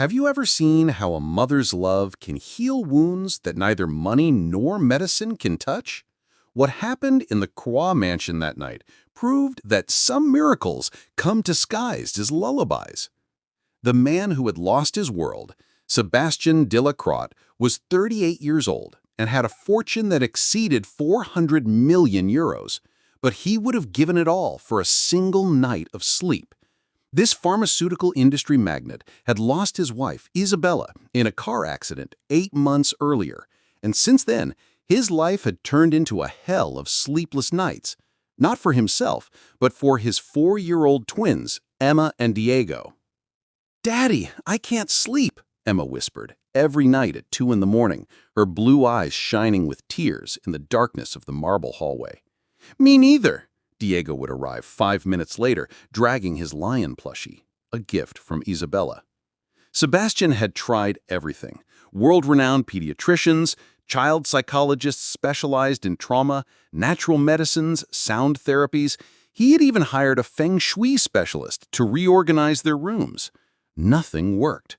Have you ever seen how a mother's love can heal wounds that neither money nor medicine can touch? What happened in the Croix mansion that night proved that some miracles come disguised as lullabies. The man who had lost his world, Sebastian Delacroix, was 38 years old and had a fortune that exceeded 400 million euros, but he would have given it all for a single night of sleep. This pharmaceutical industry magnate had lost his wife, Isabella, in a car accident 8 months earlier, and since then, his life had turned into a hell of sleepless nights, not for himself, but for his 4-year-old twins, Emma and Diego. "Daddy, I can't sleep," Emma whispered, every night at 2 in the morning, her blue eyes shining with tears in the darkness of the marble hallway. "Me neither." Diego would arrive 5 minutes later, dragging his lion plushie, a gift from Isabella. Sebastian had tried everything: world-renowned pediatricians, child psychologists specialized in trauma, natural medicines, sound therapies. He had even hired a feng shui specialist to reorganize their rooms. Nothing worked.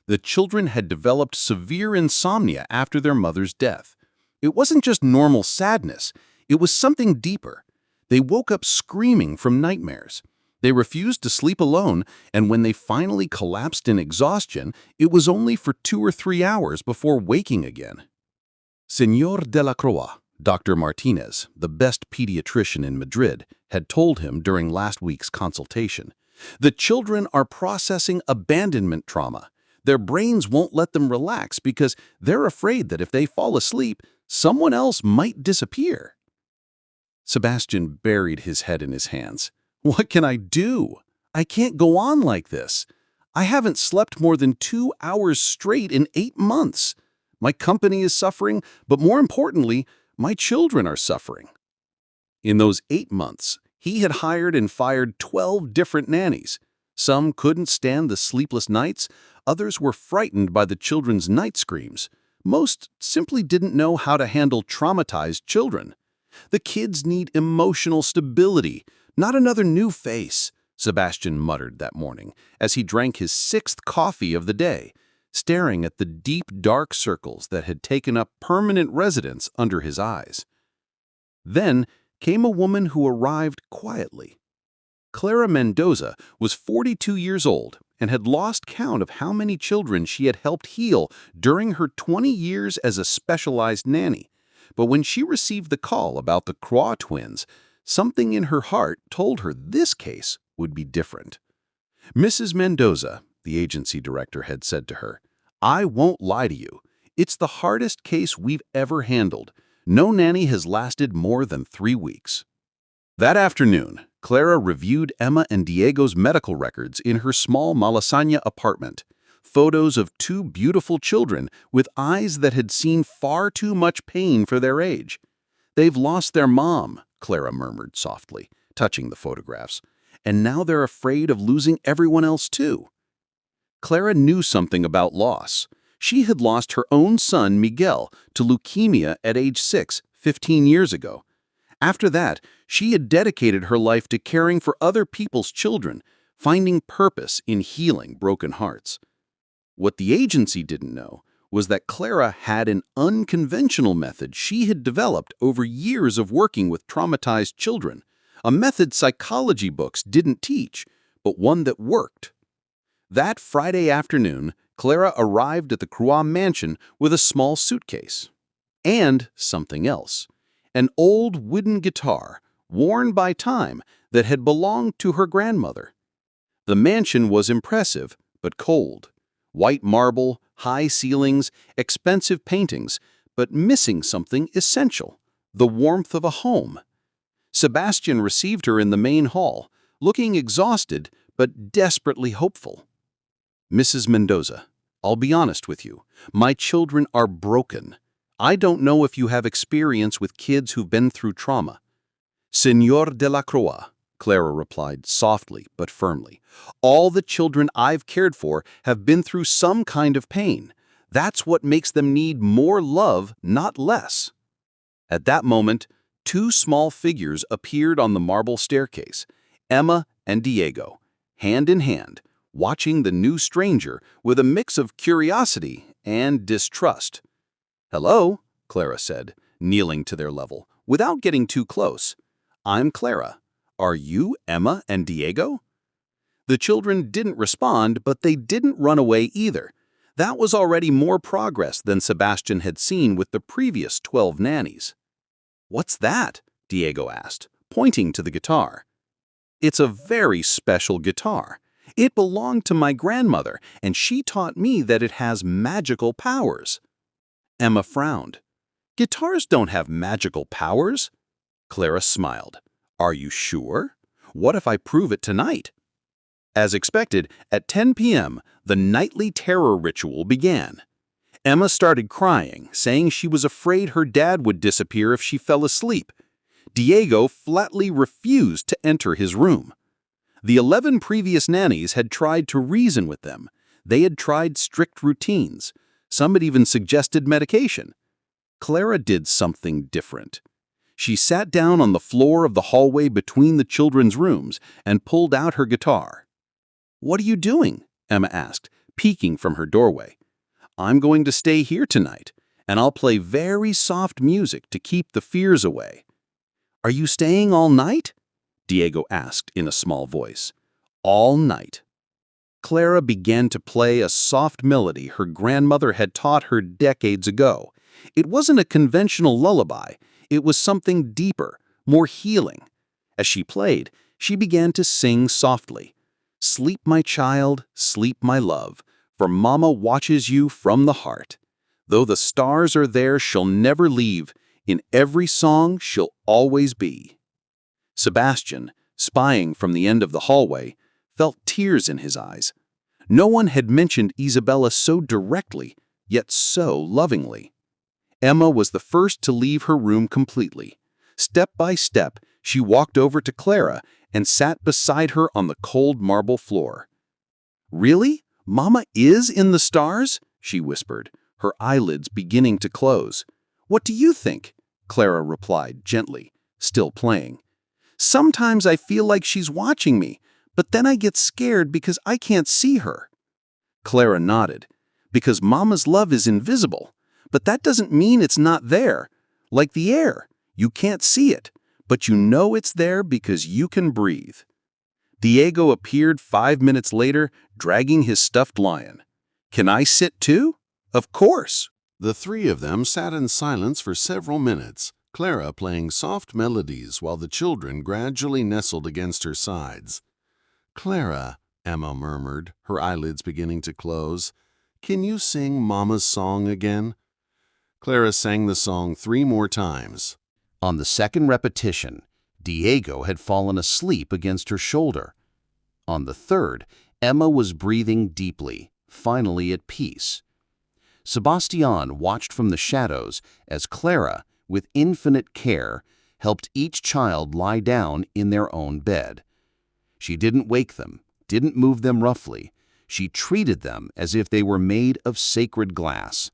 The children had developed severe insomnia after their mother's death. It wasn't just normal sadness, it was something deeper. They woke up screaming from nightmares. They refused to sleep alone, and when they finally collapsed in exhaustion, it was only for 2 or 3 hours before waking again. Señor Delacroix, Dr. Martinez, the best pediatrician in Madrid, had told him during last week's consultation, "The children are processing abandonment trauma. Their brains won't let them relax because they're afraid that if they fall asleep, someone else might disappear." Sebastian buried his head in his hands. "What can I do? I can't go on like this. I haven't slept more than 2 hours straight in 8 months. My company is suffering, but more importantly, my children are suffering." In those 8 months, he had hired and fired 12 different nannies. Some couldn't stand the sleepless nights, others were frightened by the children's night screams. Most simply didn't know how to handle traumatized children. "The kids need emotional stability, not another new face," Sebastian muttered that morning as he drank his 6th coffee of the day, staring at the deep, dark circles that had taken up permanent residence under his eyes. Then came a woman who arrived quietly. Clara Mendoza was 42 years old and had lost count of how many children she had helped heal during her 20 years as a specialized nanny. But when she received the call about the Croix twins, something in her heart told her this case would be different. "Mrs. Mendoza," the agency director had said to her, "I won't lie to you. It's the hardest case we've ever handled. No nanny has lasted more than 3 weeks." That afternoon, Clara reviewed Emma and Diego's medical records in her small Malasaña apartment. Photos of 2 beautiful children with eyes that had seen far too much pain for their age. "They've lost their mom," Clara murmured softly, touching the photographs, "and now they're afraid of losing everyone else too." Clara knew something about loss. She had lost her own son, Miguel, to leukemia at age 6, 15 years ago. After that, she had dedicated her life to caring for other people's children, finding purpose in healing broken hearts. What the agency didn't know was that Clara had an unconventional method she had developed over years of working with traumatized children, a method psychology books didn't teach, but one that worked. That Friday afternoon, Clara arrived at the Croix mansion with a small suitcase. And something else: an old wooden guitar, worn by time, that had belonged to her grandmother. The mansion was impressive, but cold. White marble, high ceilings, expensive paintings, but missing something essential: the warmth of a home. Sebastian received her in the main hall, looking exhausted but desperately hopeful. "Mrs. Mendoza, I'll be honest with you. My children are broken. I don't know if you have experience with kids who've been through trauma." "Señor Delacroix," Clara replied softly but firmly, "all the children I've cared for have been through some kind of pain. That's what makes them need more love, not less." At that moment, 2 small figures appeared on the marble staircase: Emma and Diego, hand in hand, watching the new stranger with a mix of curiosity and distrust. "Hello," Clara said, kneeling to their level, without getting too close. "I'm Clara. Are you Emma and Diego?" The children didn't respond, but they didn't run away either. That was already more progress than Sebastian had seen with the previous 12 nannies. "What's that?" Diego asked, pointing to the guitar. "It's a very special guitar. It belonged to my grandmother, and she taught me that it has magical powers." Emma frowned. "Guitars don't have magical powers." Clara smiled. "Are you sure? What if I prove it tonight?" As expected, at 10 p.m., the nightly terror ritual began. Emma started crying, saying she was afraid her dad would disappear if she fell asleep. Diego flatly refused to enter his room. The 11 previous nannies had tried to reason with them. They had tried strict routines. Some had even suggested medication. Clara did something different. She sat down on the floor of the hallway between the children's rooms and pulled out her guitar. "What are you doing?" Emma asked, peeking from her doorway. "I'm going to stay here tonight, and I'll play very soft music to keep the fears away." "Are you staying all night?" Diego asked in a small voice. "All night." Clara began to play a soft melody her grandmother had taught her decades ago. It wasn't a conventional lullaby. It was something deeper, more healing. As she played, she began to sing softly. "Sleep, my child, sleep, my love, for Mama watches you from the heart. Though the stars are there, she'll never leave. In every song, she'll always be." Sebastian, spying from the end of the hallway, felt tears in his eyes. No one had mentioned Isabella so directly, yet so lovingly. Emma was the first to leave her room completely. Step by step, she walked over to Clara and sat beside her on the cold marble floor. "Really? Mama is in the stars?" she whispered, her eyelids beginning to close. "What do you think?" Clara replied gently, still playing. "Sometimes I feel like she's watching me, but then I get scared because I can't see her." Clara nodded. "Because Mama's love is invisible. But that doesn't mean it's not there. Like the air, you can't see it, but you know it's there because you can breathe." Diego appeared 5 minutes later, dragging his stuffed lion. "Can I sit too?" "Of course." The three of them sat in silence for several minutes, Clara playing soft melodies while the children gradually nestled against her sides. "Clara," Emma murmured, her eyelids beginning to close, "can you sing Mama's song again?" Clara sang the song 3 more times. On the second repetition, Diego had fallen asleep against her shoulder. On the third, Emma was breathing deeply, finally at peace. Sebastian watched from the shadows as Clara, with infinite care, helped each child lie down in their own bed. She didn't wake them, didn't move them roughly. She treated them as if they were made of sacred glass.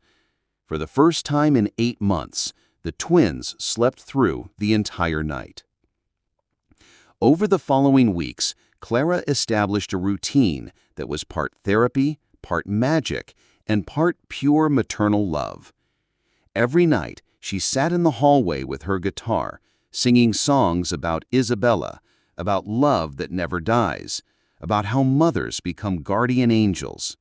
For the first time in 8 months, the twins slept through the entire night. Over the following weeks, Clara established a routine that was part therapy, part magic, and part pure maternal love. Every night, she sat in the hallway with her guitar, singing songs about Isabella, about love that never dies, about how mothers become guardian angels.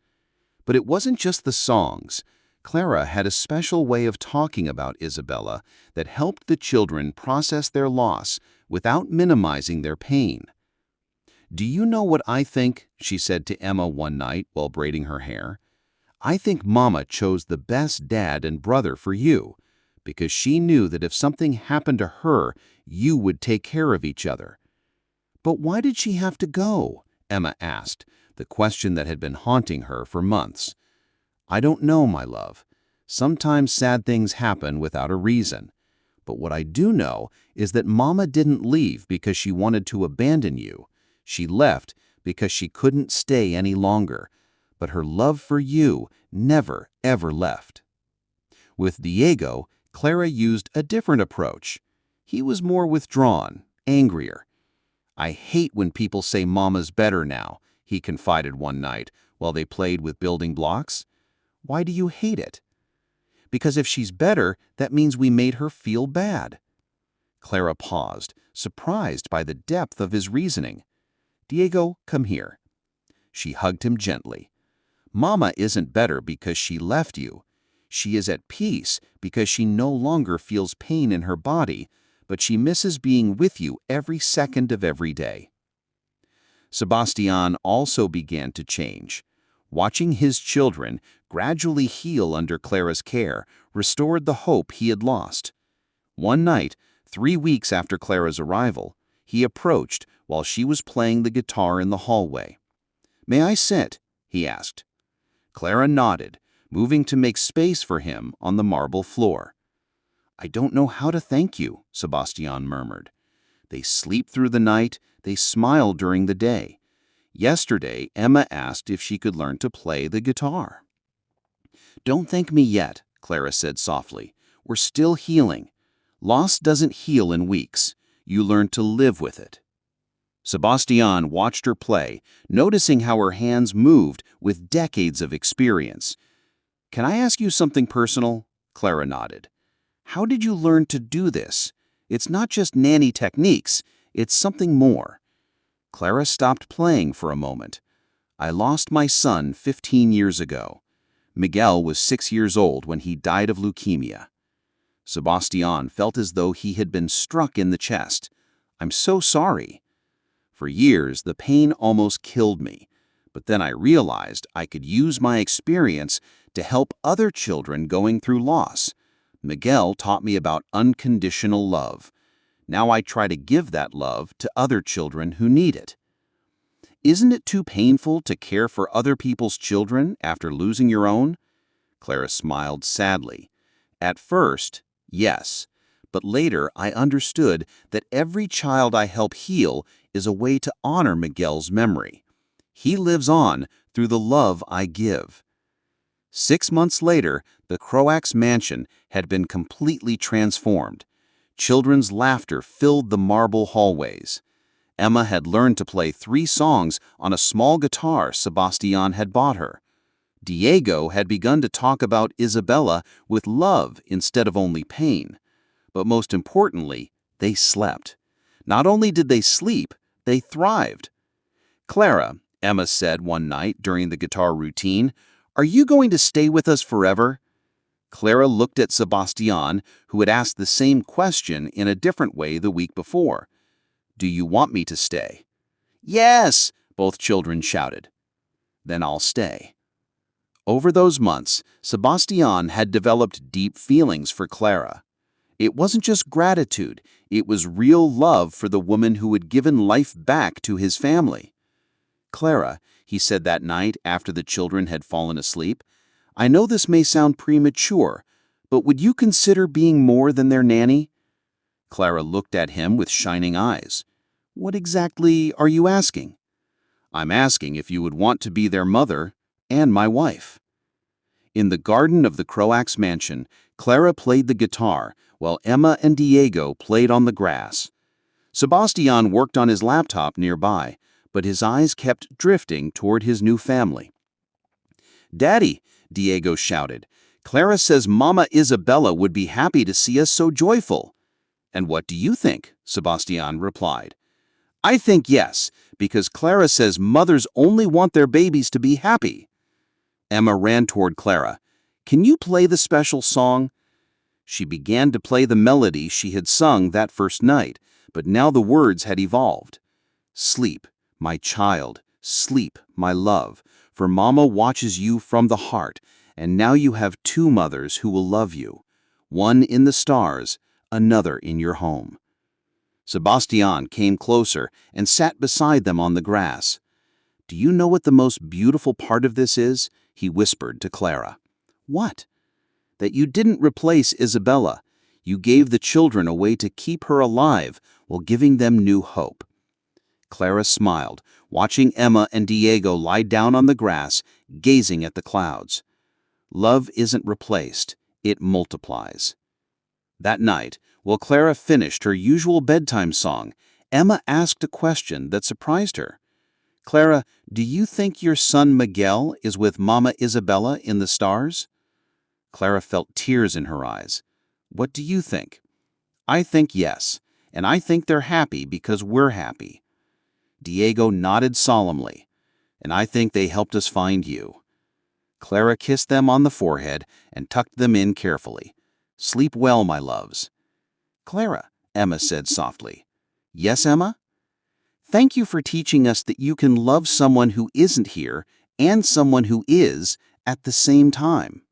But it wasn't just the songs. Clara had a special way of talking about Isabella that helped the children process their loss without minimizing their pain. "Do you know what I think?" she said to Emma one night while braiding her hair. "I think Mama chose the best dad and brother for you, because she knew that if something happened to her, you would take care of each other." "But why did she have to go?" Emma asked, the question that had been haunting her for months. "I don't know, my love. Sometimes sad things happen without a reason. But what I do know is that Mama didn't leave because she wanted to abandon you. She left because she couldn't stay any longer. But her love for you never, ever left." With Diego, Clara used a different approach. He was more withdrawn, angrier. "I hate when people say Mama's better now," he confided one night while they played with building blocks. "Why do you hate it?" "Because if she's better, that means we made her feel bad." Clara paused, surprised by the depth of his reasoning. "Diego, come here." She hugged him gently. "Mama isn't better because she left you. She is at peace because she no longer feels pain in her body, but she misses being with you every second of every day." Sebastian also began to change. Watching his children gradually heal under Clara's care restored the hope he had lost. One night, 3 weeks after Clara's arrival, he approached while she was playing the guitar in the hallway. "May I sit?" he asked. Clara nodded, moving to make space for him on the marble floor. "I don't know how to thank you," Sebastian murmured. "They sleep through the night, they smile during the day. Yesterday, Emma asked if she could learn to play the guitar." "Don't thank me yet," Clara said softly. "We're still healing. Loss doesn't heal in weeks. You learn to live with it." Sebastian watched her play, noticing how her hands moved with decades of experience. "Can I ask you something personal?" Clara nodded. "How did you learn to do this? It's not just nanny techniques, it's something more." Clara stopped playing for a moment. "I lost my son 15 years ago. Miguel was 6 years old when he died of leukemia." Sebastian felt as though he had been struck in the chest. "I'm so sorry." "For years, the pain almost killed me. But then I realized I could use my experience to help other children going through loss. Miguel taught me about unconditional love. Now I try to give that love to other children who need it." "Isn't it too painful to care for other people's children after losing your own?" Clara smiled sadly. "At first, yes. But later I understood that every child I help heal is a way to honor Miguel's memory. He lives on through the love I give." 6 months later, the Croax mansion had been completely transformed. Children's laughter filled the marble hallways. Emma had learned to play 3 songs on a small guitar Sebastian had bought her. Diego had begun to talk about Isabella with love instead of only pain. But most importantly, they slept. Not only did they sleep, they thrived. "Clara," Emma said one night during the guitar routine, "are you going to stay with us forever?" Clara looked at Sebastian, who had asked the same question in a different way the week before. "Do you want me to stay?" "Yes!" both children shouted. "Then I'll stay." Over those months, Sebastian had developed deep feelings for Clara. It wasn't just gratitude, it was real love for the woman who had given life back to his family. "Clara," he said that night after the children had fallen asleep, "I know this may sound premature, but would you consider being more than their nanny?" Clara looked at him with shining eyes. "What exactly are you asking?" "I'm asking if you would want to be their mother and my wife." In the garden of the Croax mansion, Clara played the guitar while Emma and Diego played on the grass. Sebastian worked on his laptop nearby, but his eyes kept drifting toward his new family. "Daddy," Diego shouted, "Clara says Mama Isabella would be happy to see us so joyful." "And what do you think?" Sebastian replied. "I think yes, because Clara says mothers only want their babies to be happy." Emma ran toward Clara. "Can you play the special song?" She began to play the melody she had sung that first night, but now the words had evolved. "Sleep, my child, sleep, my love, for Mama watches you from the heart, and now you have 2 mothers who will love you, one in the stars, another in your home." Sebastian came closer and sat beside them on the grass. "Do you know what the most beautiful part of this is?" he whispered to Clara. "What?" "That you didn't replace Isabella. You gave the children a way to keep her alive while giving them new hope." Clara smiled, watching Emma and Diego lie down on the grass, gazing at the clouds. Love isn't replaced, it multiplies. That night, while Clara finished her usual bedtime song, Emma asked a question that surprised her. Clara, do you think your son Miguel is with Mama Isabella in the stars? Clara felt tears in her eyes. What do you think? I think yes, and I think they're happy because we're happy. Diego nodded solemnly, and I think they helped us find you. Clara kissed them on the forehead and tucked them in carefully. Sleep well, my loves. Clara, Emma said softly. Yes, Emma? Thank you for teaching us that you can love someone who isn't here and someone who is at the same time.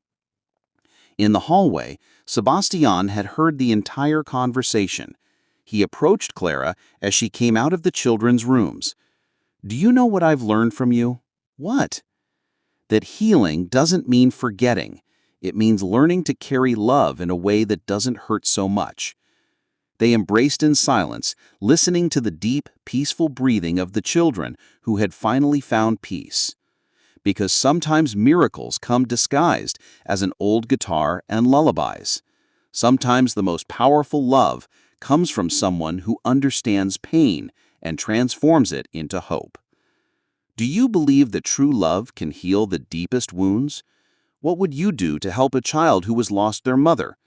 In the hallway, Sebastian had heard the entire conversation. He approached Clara as she came out of the children's rooms. Do you know what I've learned from you? What? That healing doesn't mean forgetting. It means learning to carry love in a way that doesn't hurt so much. They embraced in silence, listening to the deep, peaceful breathing of the children who had finally found peace. Because sometimes miracles come disguised as an old guitar and lullabies. Sometimes the most powerful love comes from someone who understands pain and transforms it into hope. Do you believe that true love can heal the deepest wounds? What would you do to help a child who has lost their mother?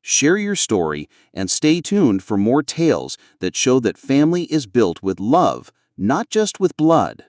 Share your story and stay tuned for more tales that show that family is built with love, not just with blood.